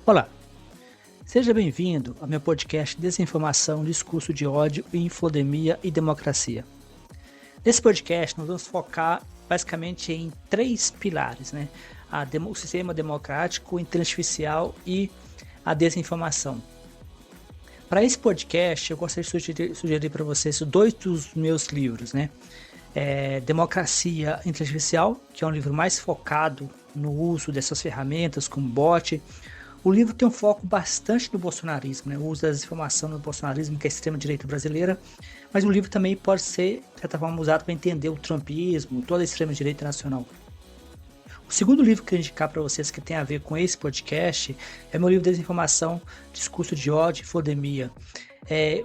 Olá, seja bem-vindo ao meu podcast Desinformação, Discurso de Ódio, Infodemia e Democracia. Nesse podcast nós vamos focar basicamente em três pilares, né? O sistema democrático, o inteligência artificial e a desinformação. Para esse podcast eu gostaria de sugerir para vocês dois dos meus livros, né? Democracia Inteligência Artificial, que é um livro mais focado no uso dessas ferramentas como bot. O livro tem um foco bastante no bolsonarismo, né? O uso da desinformação no bolsonarismo, que é a extrema-direita brasileira, mas o livro também pode ser, de certa forma, usado para entender o trumpismo, toda a extrema-direita nacional. O segundo livro que eu indicar para vocês que tem a ver com esse podcast é meu livro Desinformação, Discurso de Ódio e Infodemia.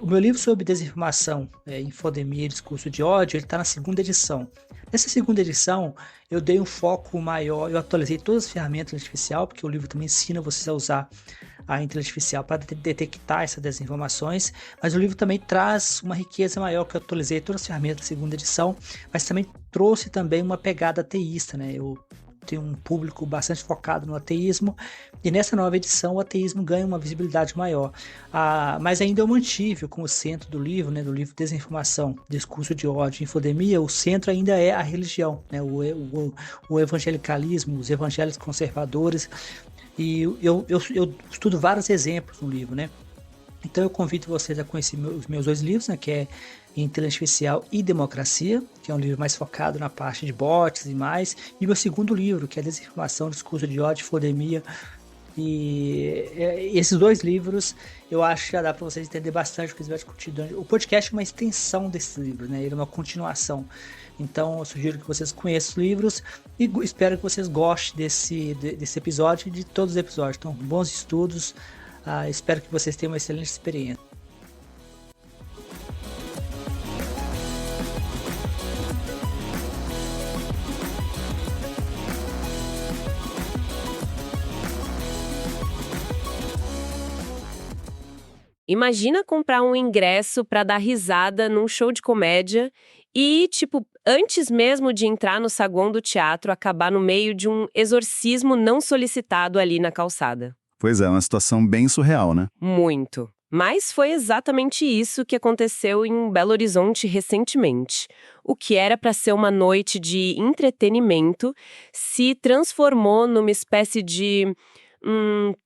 O meu livro sobre desinformação, infodemia e discurso de ódio, ele está na segunda edição. Nessa segunda edição, eu dei um foco maior, eu atualizei todas as ferramentas artificiais, porque o livro também ensina vocês a usar a inteligência artificial para detectar essas desinformações, mas o livro também traz uma riqueza maior, que eu atualizei todas as ferramentas da segunda edição, mas também trouxe também uma pegada ateísta, né? Eu tenho um público bastante focado no ateísmo, e nessa nova edição o ateísmo ganha uma visibilidade maior. Mas ainda eu mantive como centro do livro, né, do livro Desinformação, Discurso de Ódio e Infodemia, o centro ainda é a religião, né, o evangelicalismo, os evangélicos conservadores, e eu estudo vários exemplos no livro, né? Então eu convido vocês a conhecer os meus dois livros, né, que é Inteligência Artificial e Democracia, que é um livro mais focado na parte de bots e mais, e meu segundo livro, que é Desinformação, Discurso de Ódio, Infodemia. E esses dois livros eu acho que já dá para vocês entenderem bastante o que eles vão discutir. O podcast é uma extensão desses livros, né? Ele é uma continuação. Então eu sugiro que vocês conheçam os livros e espero que vocês gostem desse episódio e de todos os episódios. Então, bons estudos. Espero que vocês tenham uma excelente experiência. Imagina comprar um ingresso pra dar risada num show de comédia e, antes mesmo de entrar no saguão do teatro, acabar no meio de um exorcismo não solicitado ali na calçada. Pois é, uma situação bem surreal, né? Muito. Mas foi exatamente isso que aconteceu em Belo Horizonte recentemente. O que era para ser uma noite de entretenimento se transformou numa espécie de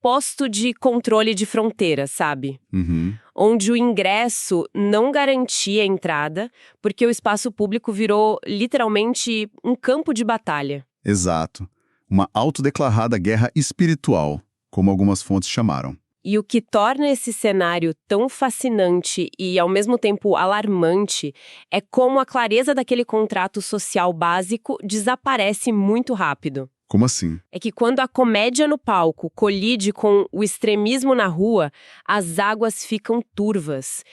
posto de controle de fronteira, sabe? Uhum. Onde o ingresso não garantia a entrada, porque o espaço público virou literalmente um campo de batalha. Exato. Uma autodeclarada guerra espiritual, como algumas fontes chamaram. E o que torna esse cenário tão fascinante e, ao mesmo tempo, alarmante é como a clareza daquele contrato social básico desaparece muito rápido. Como assim? É que quando a comédia no palco colide com o extremismo na rua, as águas ficam turvas.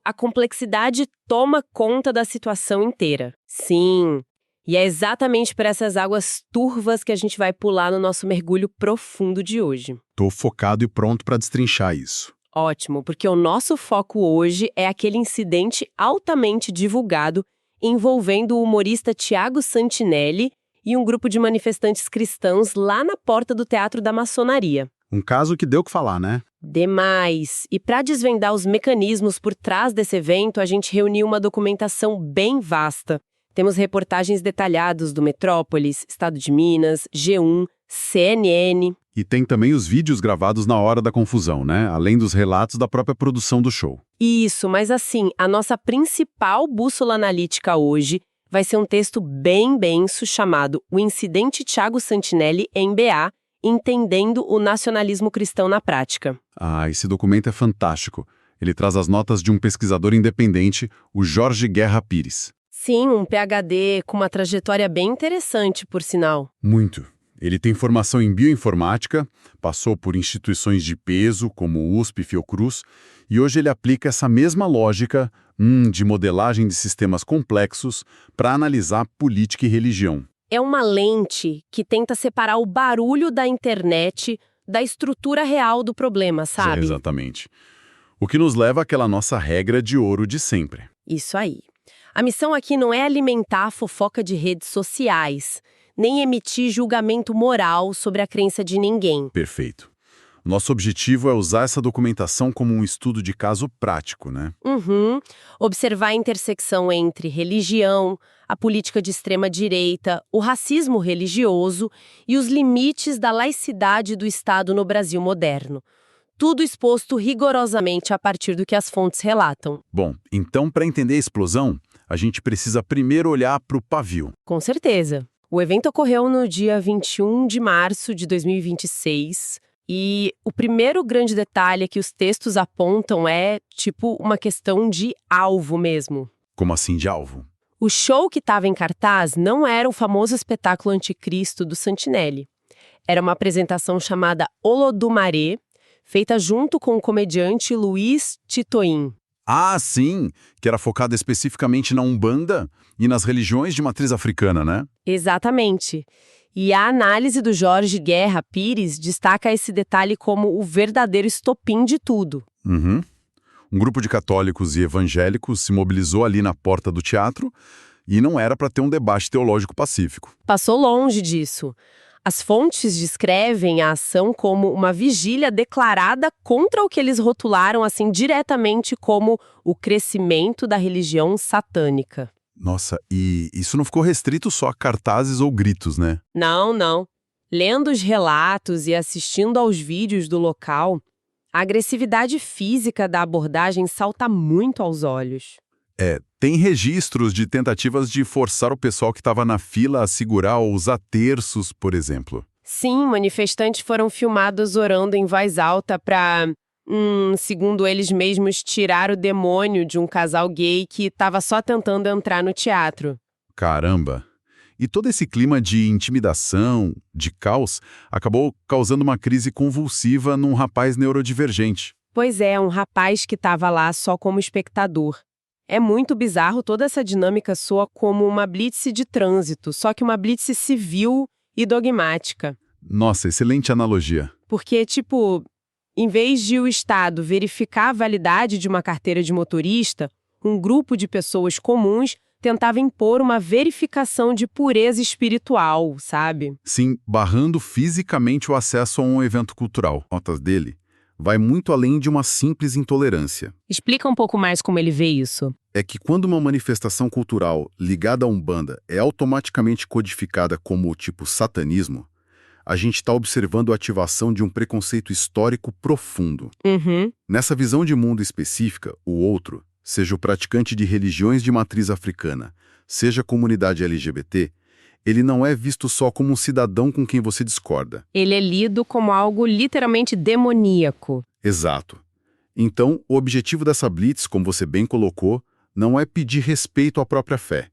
A complexidade toma conta da situação inteira. Sim. E é exatamente por essas águas turvas que a gente vai pular no nosso mergulho profundo de hoje. Tô focado e pronto para destrinchar isso. Ótimo, porque o nosso foco hoje é aquele incidente altamente divulgado envolvendo o humorista Thiago Santinelli e um grupo de manifestantes cristãos lá na porta do Teatro da Maçonaria. Um caso que deu o que falar, né? Demais! E para desvendar os mecanismos por trás desse evento, a gente reuniu uma documentação bem vasta. Temos reportagens detalhadas do Metrópolis, Estado de Minas, G1, CNN. E tem também os vídeos gravados na hora da confusão, né? Além dos relatos da própria produção do show. Isso, mas assim, a nossa principal bússola analítica hoje vai ser um texto bem denso chamado O Incidente Thiago Santinelli em BA, Entendendo o Nacionalismo Cristão na Prática. Esse documento é fantástico. Ele traz as notas de um pesquisador independente, o Jorge Guerra Pires. Sim, um PhD com uma trajetória bem interessante, por sinal. Muito. Ele tem formação em bioinformática, passou por instituições de peso, como USP e Fiocruz, e hoje ele aplica essa mesma lógica de modelagem de sistemas complexos para analisar política e religião. É uma lente que tenta separar o barulho da internet da estrutura real do problema, sabe? Exatamente. O que nos leva àquela nossa regra de ouro de sempre. Isso aí. A missão aqui não é alimentar a fofoca de redes sociais, nem emitir julgamento moral sobre a crença de ninguém. Perfeito. Nosso objetivo é usar essa documentação como um estudo de caso prático, né? Uhum. Observar a intersecção entre religião, a política de extrema-direita, o racismo religioso e os limites da laicidade do Estado no Brasil moderno. Tudo exposto rigorosamente a partir do que as fontes relatam. Bom, então para entender a explosão, a gente precisa primeiro olhar para o pavio. Com certeza. O evento ocorreu no dia 21 de março de 2026 e o primeiro grande detalhe que os textos apontam é, tipo, uma questão de alvo mesmo. Como assim de alvo? O show que estava em cartaz não era o famoso espetáculo Anticristo do Santinelli. Era uma apresentação chamada Olodumaré, feita junto com o comediante Luiz Titoim. Ah, sim, que era focada especificamente na Umbanda e nas religiões de matriz africana, né? Exatamente. E a análise do Jorge Guerra Pires destaca esse detalhe como o verdadeiro estopim de tudo. Uhum. Um grupo de católicos e evangélicos se mobilizou ali na porta do teatro e não era para ter um debate teológico pacífico. Passou longe disso. As fontes descrevem a ação como uma vigília declarada contra o que eles rotularam assim diretamente como o crescimento da religião satânica. Nossa, e isso não ficou restrito só a cartazes ou gritos, né? Não, não. Lendo os relatos e assistindo aos vídeos do local, a agressividade física da abordagem salta muito aos olhos. Tem registros de tentativas de forçar o pessoal que estava na fila a segurar ou usar terços, por exemplo. Sim, manifestantes foram filmados orando em voz alta para, segundo eles mesmos, tirar o demônio de um casal gay que estava só tentando entrar no teatro. Caramba! E todo esse clima de intimidação, de caos, acabou causando uma crise convulsiva num rapaz neurodivergente. Pois é, um rapaz que estava lá só como espectador. É muito bizarro, toda essa dinâmica soa como uma blitz de trânsito, só que uma blitz civil e dogmática. Nossa, excelente analogia. Porque, tipo, em vez de o Estado verificar a validade de uma carteira de motorista, um grupo de pessoas comuns tentava impor uma verificação de pureza espiritual, sabe? Sim, barrando fisicamente o acesso a um evento cultural. Notas dele vai muito além de uma simples intolerância. Explica um pouco mais como ele vê isso. É que quando uma manifestação cultural ligada à Umbanda é automaticamente codificada como tipo satanismo, a gente está observando a ativação de um preconceito histórico profundo. Uhum. Nessa visão de mundo específica, o outro, seja o praticante de religiões de matriz africana, seja a comunidade LGBT, ele não é visto só como um cidadão com quem você discorda. Ele é lido como algo literalmente demoníaco. Exato. Então, o objetivo dessa blitz, como você bem colocou, não é pedir respeito à própria fé.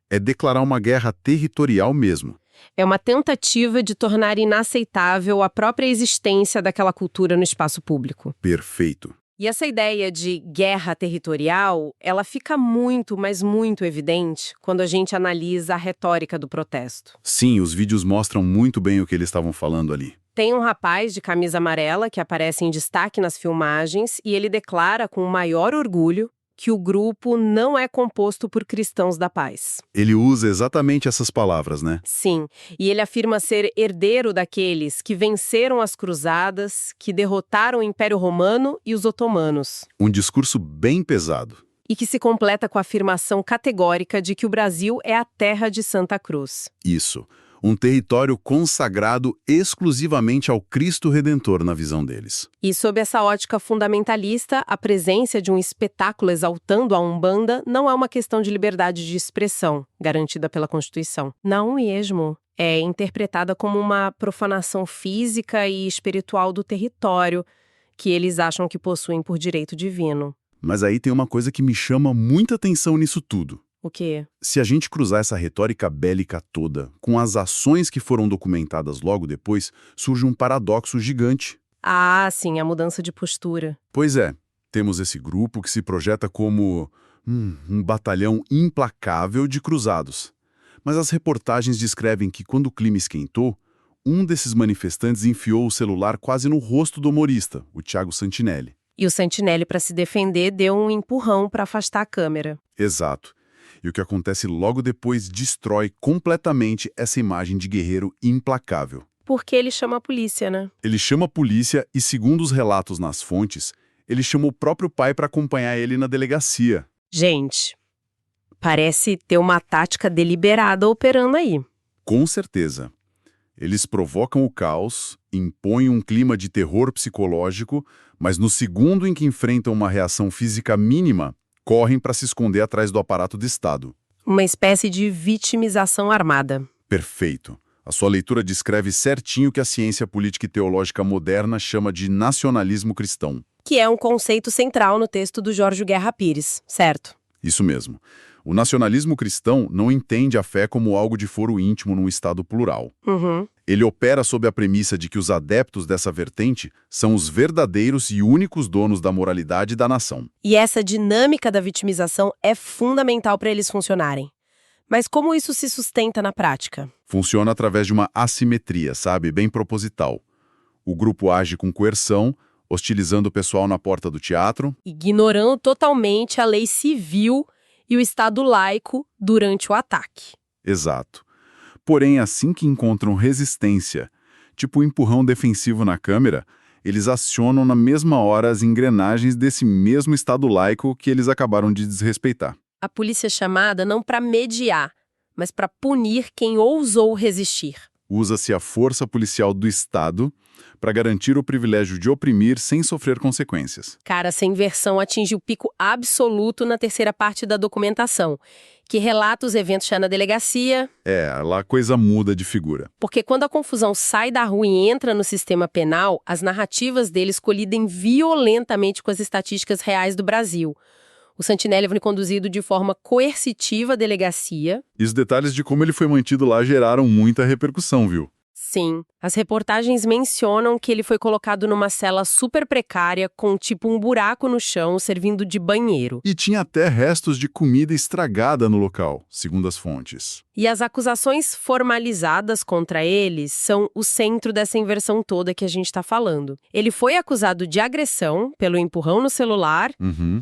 É declarar uma guerra territorial mesmo. É uma tentativa de tornar inaceitável a própria existência daquela cultura no espaço público. Perfeito. E essa ideia de guerra territorial, ela fica muito, mas muito evidente quando a gente analisa a retórica do protesto. Sim, os vídeos mostram muito bem o que eles estavam falando ali. Tem um rapaz de camisa amarela que aparece em destaque nas filmagens e ele declara com o maior orgulho que o grupo não é composto por cristãos da paz. Ele usa exatamente essas palavras, né? Sim, e ele afirma ser herdeiro daqueles que venceram as cruzadas, que derrotaram o Império Romano e os otomanos. Um discurso bem pesado. E que se completa com a afirmação categórica de que o Brasil é a terra de Santa Cruz. Isso. Um território consagrado exclusivamente ao Cristo Redentor na visão deles. E sob essa ótica fundamentalista, a presença de um espetáculo exaltando a Umbanda não é uma questão de liberdade de expressão, garantida pela Constituição. Não mesmo. É interpretada como uma profanação física e espiritual do território, que eles acham que possuem por direito divino. Mas aí tem uma coisa que me chama muita atenção nisso tudo. O quê? Se a gente cruzar essa retórica bélica toda com as ações que foram documentadas logo depois, surge um paradoxo gigante. Ah, sim, a mudança de postura. Pois é, temos esse grupo que se projeta como um batalhão implacável de cruzados. Mas as reportagens descrevem que quando o clima esquentou, um desses manifestantes enfiou o celular quase no rosto do humorista, o Thiago Santinelli. E o Santinelli, para se defender, deu um empurrão para afastar a câmera. Exato. E o que acontece logo depois destrói completamente essa imagem de guerreiro implacável. porque ele chama a polícia, né? Ele chama a polícia e, segundo os relatos nas fontes, ele chama o próprio pai para acompanhar ele na delegacia. Gente, parece ter uma tática deliberada operando aí. Com certeza. Eles provocam o caos, impõem um clima de terror psicológico, mas no segundo em que enfrentam uma reação física mínima, correm para se esconder atrás do aparato de Estado. Uma espécie de vitimização armada. Perfeito. A sua leitura descreve certinho o que a ciência política e teológica moderna chama de nacionalismo cristão. Que é um conceito central no texto do Jorge Guerra Pires, certo? Isso mesmo. O nacionalismo cristão não entende a fé como algo de foro íntimo num Estado plural. Ele opera sob a premissa de que os adeptos dessa vertente são os verdadeiros e únicos donos da moralidade da nação. E essa dinâmica da vitimização é fundamental para eles funcionarem. Mas como isso se sustenta na prática? Funciona através de uma assimetria, sabe? Bem proposital. O grupo age com coerção, hostilizando o pessoal na porta do teatro. Ignorando totalmente a lei civil e o Estado laico durante o ataque. Exato. Porém, assim que encontram resistência, tipo um empurrão defensivo na câmera, eles acionam na mesma hora as engrenagens desse mesmo Estado laico que eles acabaram de desrespeitar. A polícia é chamada não para mediar, mas para punir quem ousou resistir. Usa-se a força policial do Estado para garantir o privilégio de oprimir sem sofrer consequências. Cara, essa inversão atinge o pico absoluto na terceira parte da documentação, que relata os eventos já na delegacia. Lá a coisa muda de figura. Porque quando a confusão sai da rua e entra no sistema penal, as narrativas deles colidem violentamente com as estatísticas reais do Brasil. O Santinelli foi conduzido de forma coercitiva à delegacia. E os detalhes de como ele foi mantido lá geraram muita repercussão, viu? Sim, as reportagens mencionam que ele foi colocado numa cela super precária, com tipo um buraco no chão, servindo de banheiro. E tinha até restos de comida estragada no local, segundo as fontes. E as acusações formalizadas contra ele são o centro dessa inversão toda que a gente está falando. Ele foi acusado de agressão pelo empurrão no celular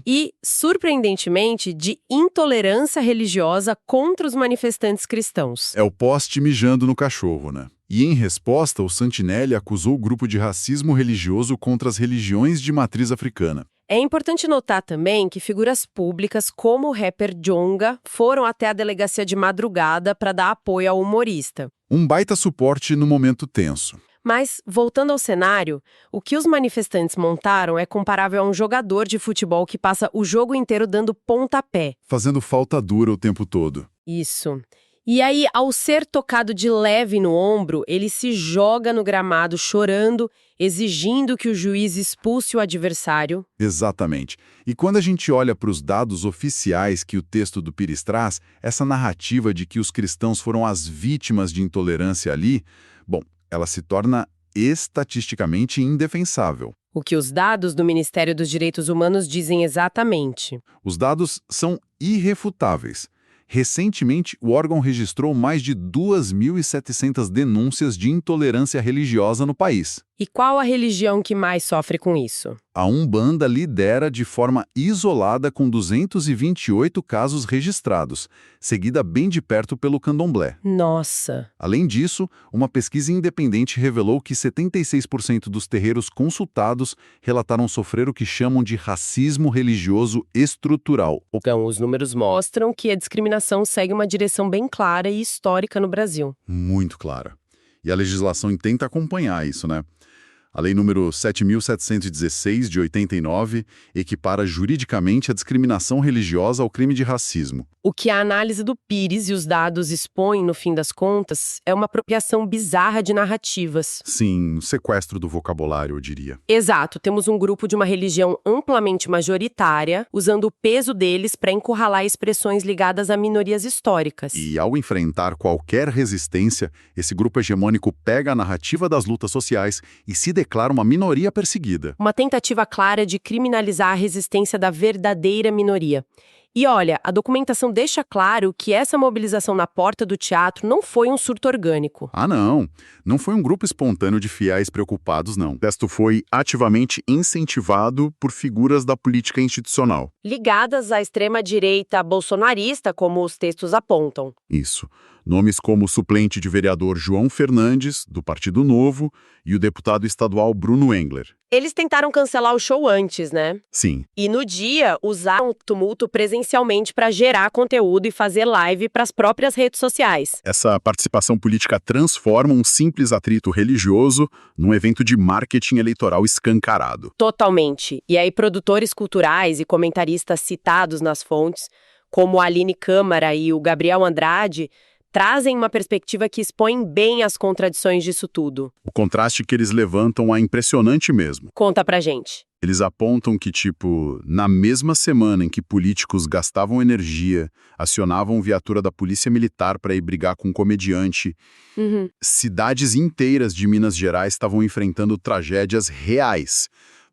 e, surpreendentemente, de intolerância religiosa contra os manifestantes cristãos. É o poste mijando no cachorro, né? E, em resposta, o Santinelli acusou o grupo de racismo religioso contra as religiões de matriz africana. É importante notar também que figuras públicas como o rapper Djonga foram até a delegacia de madrugada para dar apoio ao humorista. Um baita suporte no momento tenso. Mas, voltando ao cenário, o que os manifestantes montaram é comparável a um jogador de futebol que passa o jogo inteiro dando pontapé. Fazendo falta dura o tempo todo. Isso. E aí, ao ser tocado de leve no ombro, ele se joga no gramado chorando, exigindo que o juiz expulse o adversário. Exatamente. E quando a gente olha para os dados oficiais que o texto do Pires traz, essa narrativa de que os cristãos foram as vítimas de intolerância ali, bom, ela se torna estatisticamente indefensável. O que os dados do Ministério dos Direitos Humanos dizem exatamente. Os dados são irrefutáveis. Recentemente, o órgão registrou mais de 2.700 denúncias de intolerância religiosa no país. E qual a religião que mais sofre com isso? A Umbanda lidera de forma isolada com 228 casos registrados, seguida bem de perto pelo Candomblé. Nossa! Além disso, uma pesquisa independente revelou que 76% dos terreiros consultados relataram sofrer o que chamam de racismo religioso estrutural. Então, os números mostram que a discriminação segue uma direção bem clara e histórica no Brasil. Muito clara. E a legislação tenta acompanhar isso, né? A Lei número 7.716, de 89, equipara juridicamente a discriminação religiosa ao crime de racismo. O que a análise do Pires e os dados expõem, no fim das contas, é uma apropriação bizarra de narrativas. Sim, sequestro do vocabulário, eu diria. Exato, temos um grupo de uma religião amplamente majoritária, usando o peso deles para encurralar expressões ligadas a minorias históricas. E ao enfrentar qualquer resistência, esse grupo hegemônico pega a narrativa das lutas sociais e se declara uma minoria perseguida. Uma tentativa clara de criminalizar a resistência da verdadeira minoria. E olha, a documentação deixa claro que essa mobilização na porta do teatro não foi um surto orgânico. Ah, não. Não foi um grupo espontâneo de fiéis preocupados, não. O texto foi ativamente incentivado por figuras da política institucional. Ligadas à extrema-direita bolsonarista, como os textos apontam. Isso. Nomes como o suplente de vereador João Fernandes, do Partido Novo, e o deputado estadual Bruno Engler. Eles tentaram cancelar o show antes, né? Sim, E no dia, usaram o tumulto presencialmente para gerar conteúdo e fazer live para as próprias redes sociais. essa participação política transforma um simples atrito religioso num evento de marketing eleitoral escancarado. Totalmente. E aí, produtores culturais e comentaristas citados nas fontes, como a Aline Câmara e o Gabriel Andrade, trazem uma perspectiva que expõe bem as contradições disso tudo. O contraste que eles levantam é impressionante mesmo. Conta pra gente. Eles apontam que, na mesma semana em que políticos gastavam energia, acionavam viatura da polícia militar para ir brigar com um comediante, cidades inteiras de Minas Gerais estavam enfrentando tragédias reais.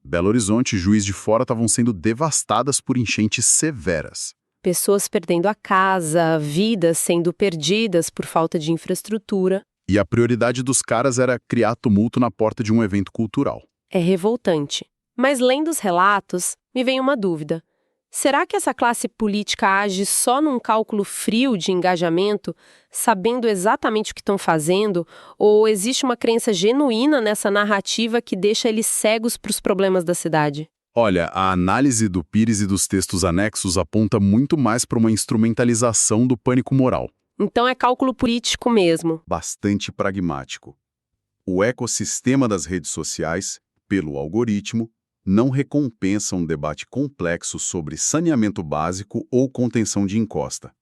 Belo Horizonte e Juiz de Fora estavam sendo devastadas por enchentes severas. Pessoas perdendo a casa, vidas sendo perdidas por falta de infraestrutura. E a prioridade dos caras era criar tumulto na porta de um evento cultural. É revoltante. Mas lendo os relatos, me vem uma dúvida. Será que essa classe política age só num cálculo frio de engajamento, sabendo exatamente o que estão fazendo, ou existe uma crença genuína nessa narrativa que deixa eles cegos para os problemas da cidade? Olha, a análise do Pires e dos textos anexos aponta muito mais para uma instrumentalização do pânico moral. Então é cálculo político mesmo. Bastante pragmático. O ecossistema das redes sociais, pelo algoritmo, não recompensa um debate complexo sobre saneamento básico ou contenção de encosta.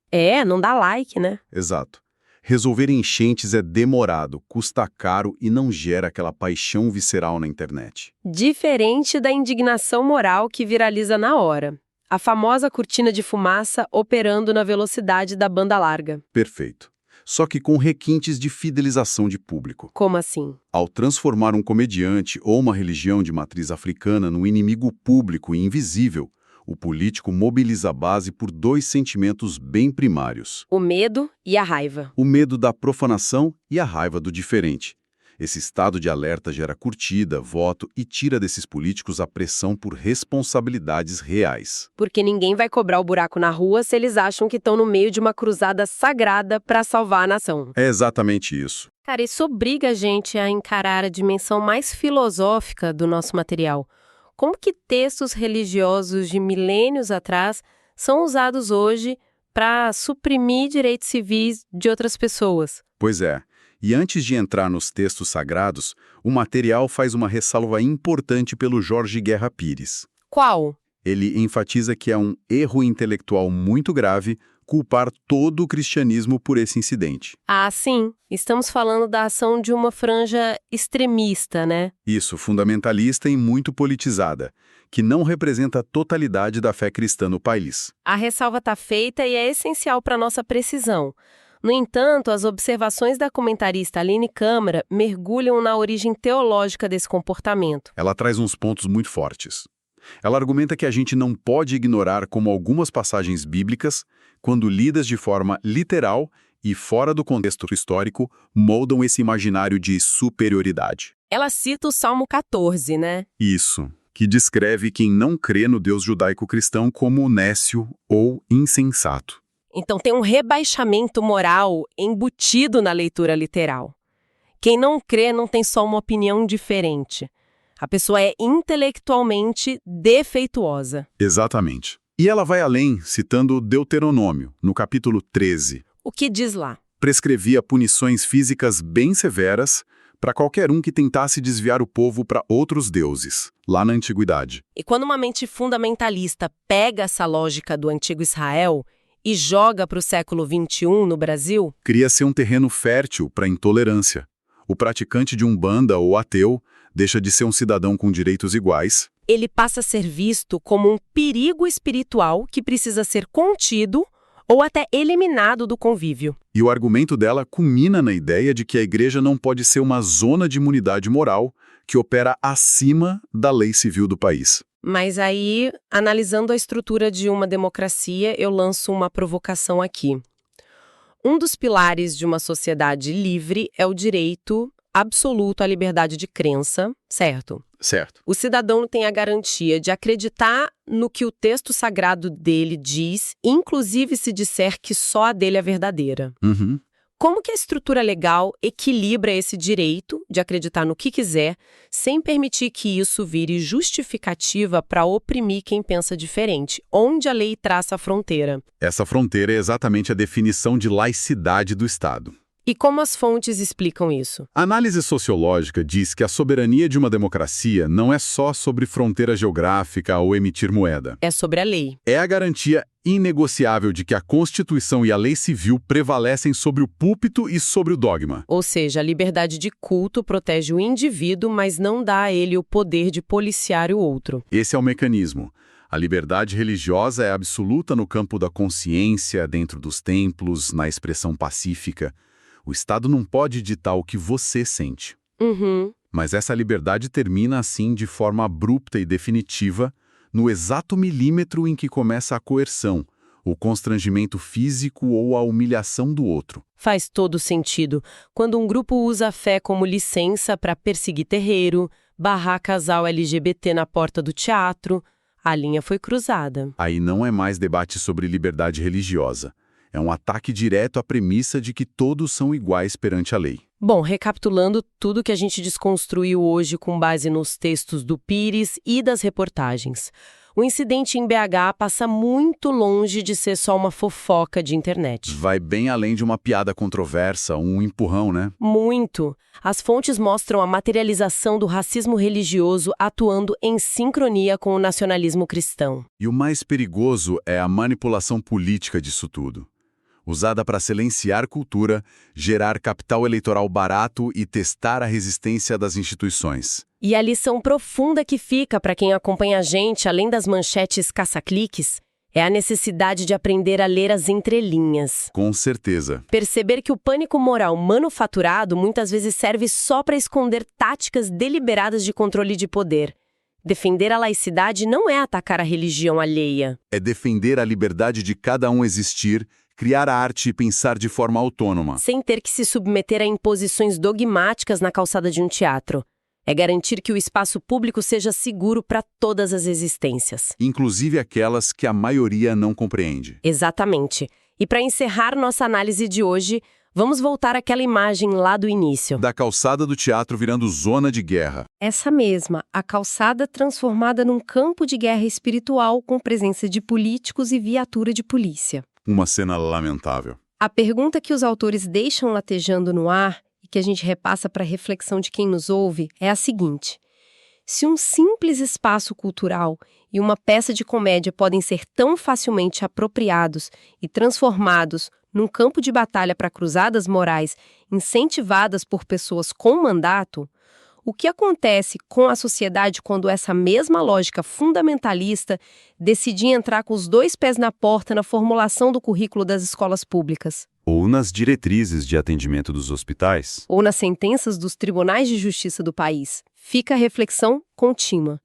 Não dá like, né? Exato. Resolver enchentes é demorado, custa caro e não gera aquela paixão visceral na internet. Diferente da indignação moral que viraliza na hora. A famosa cortina de fumaça operando na velocidade da banda larga. Perfeito. Só que com requintes de fidelização de público. Como assim? Ao transformar um comediante ou uma religião de matriz africana num inimigo público e invisível, o político mobiliza a base por dois sentimentos bem primários. O medo e a raiva. O medo da profanação e a raiva do diferente. Esse estado de alerta gera curtida, voto e tira desses políticos a pressão por responsabilidades reais. Porque ninguém vai cobrar o buraco na rua se eles acham que estão no meio de uma cruzada sagrada para salvar a nação. É exatamente isso. Cara, isso obriga a gente a encarar a dimensão mais filosófica do nosso material. Como que textos religiosos de milênios atrás são usados hoje para suprimir direitos civis de outras pessoas? Pois é. E antes de entrar nos textos sagrados, o material faz uma ressalva importante pelo Jorge Guerra Pires. Qual? Ele enfatiza que é um erro intelectual muito grave culpar todo o cristianismo por esse incidente. Ah, sim. Estamos falando da ação de uma franja extremista, né? Isso, fundamentalista e muito politizada, que não representa a totalidade da fé cristã no país. A ressalva está feita e é essencial para nossa precisão. No entanto, as observações da comentarista Aline Câmara mergulham na origem teológica desse comportamento. Ela traz uns pontos muito fortes. Ela argumenta que a gente não pode ignorar como algumas passagens bíblicas, quando lidas de forma literal e fora do contexto histórico, moldam esse imaginário de superioridade. Ela cita o Salmo 14, né? Isso, que descreve quem não crê no Deus judaico-cristão como nécio ou insensato. Então tem um rebaixamento moral embutido na leitura literal. Quem não crê não tem só uma opinião diferente. A pessoa é intelectualmente defeituosa. Exatamente. E ela vai além, citando Deuteronômio, no capítulo 13. O que diz lá? Prescrevia punições físicas bem severas para qualquer um que tentasse desviar o povo para outros deuses, lá na antiguidade. E quando uma mente fundamentalista pega essa lógica do antigo Israel e joga para o século XXI no Brasil, cria-se um terreno fértil para a intolerância. O praticante de umbanda ou ateu deixa de ser um cidadão com direitos iguais. Ele passa a ser visto como um perigo espiritual que precisa ser contido ou até eliminado do convívio. E o argumento dela culmina na ideia de que a igreja não pode ser uma zona de imunidade moral que opera acima da lei civil do país. Mas aí, analisando a estrutura de uma democracia, eu lanço uma provocação aqui. Um dos pilares de uma sociedade livre é o direito absoluto à liberdade de crença, certo? Certo. O cidadão tem a garantia de acreditar no que o texto sagrado dele diz, inclusive se disser que só a dele é verdadeira. Uhum. Como que a estrutura legal equilibra esse direito de acreditar no que quiser, sem permitir que isso vire justificativa para oprimir quem pensa diferente? Onde a lei traça a fronteira? Essa fronteira é exatamente a definição de laicidade do Estado. E como as fontes explicam isso? A análise sociológica diz que a soberania de uma democracia não é só sobre fronteira geográfica ou emitir moeda. É sobre a lei. É a garantia inegociável de que a Constituição e a lei civil prevalecem sobre o púlpito e sobre o dogma. Ou seja, a liberdade de culto protege o indivíduo, mas não dá a ele o poder de policiar o outro. Esse é o mecanismo. A liberdade religiosa é absoluta no campo da consciência, dentro dos templos, na expressão pacífica. O Estado não pode ditar o que você sente. Mas essa liberdade termina assim de forma abrupta e definitiva, no exato milímetro em que começa a coerção, o constrangimento físico ou a humilhação do outro. Faz todo sentido. Quando um grupo usa a fé como licença para perseguir terreiro, barrar casal LGBT na porta do teatro, a linha foi cruzada. Aí não é mais debate sobre liberdade religiosa. É um ataque direto à premissa de que todos são iguais perante a lei. Bom, recapitulando tudo que a gente desconstruiu hoje com base nos textos do Pires e das reportagens. O incidente em BH passa muito longe de ser só uma fofoca de internet. Vai bem além de uma piada controversa, um empurrão, né? Muito. As fontes mostram a materialização do racismo religioso atuando em sincronia com o nacionalismo cristão. E o mais perigoso é a manipulação política disso tudo. Usada para silenciar cultura, gerar capital eleitoral barato e testar a resistência das instituições. E a lição profunda que fica para quem acompanha a gente, além das manchetes caça-cliques, é a necessidade de aprender a ler as entrelinhas. Com certeza. Perceber que o pânico moral manufaturado muitas vezes serve só para esconder táticas deliberadas de controle de poder. Defender a laicidade não é atacar a religião alheia. É defender a liberdade de cada um existir, criar arte e pensar de forma autônoma. Sem ter que se submeter a imposições dogmáticas na calçada de um teatro. É garantir que o espaço público seja seguro para todas as existências. Inclusive aquelas que a maioria não compreende. Exatamente. E para encerrar nossa análise de hoje, vamos voltar àquela imagem lá do início. Da calçada do teatro virando zona de guerra. Essa mesma, a calçada transformada num campo de guerra espiritual com presença de políticos e viatura de polícia. Uma cena lamentável. A pergunta que os autores deixam latejando no ar e que a gente repassa para a reflexão de quem nos ouve é a seguinte: se um simples espaço cultural e uma peça de comédia podem ser tão facilmente apropriados e transformados num campo de batalha para cruzadas morais incentivadas por pessoas com mandato, o que acontece com a sociedade quando essa mesma lógica fundamentalista decidir entrar com os dois pés na porta na formulação do currículo das escolas públicas? Ou nas diretrizes de atendimento dos hospitais? Ou nas sentenças dos tribunais de justiça do país? Fica a reflexão contínua.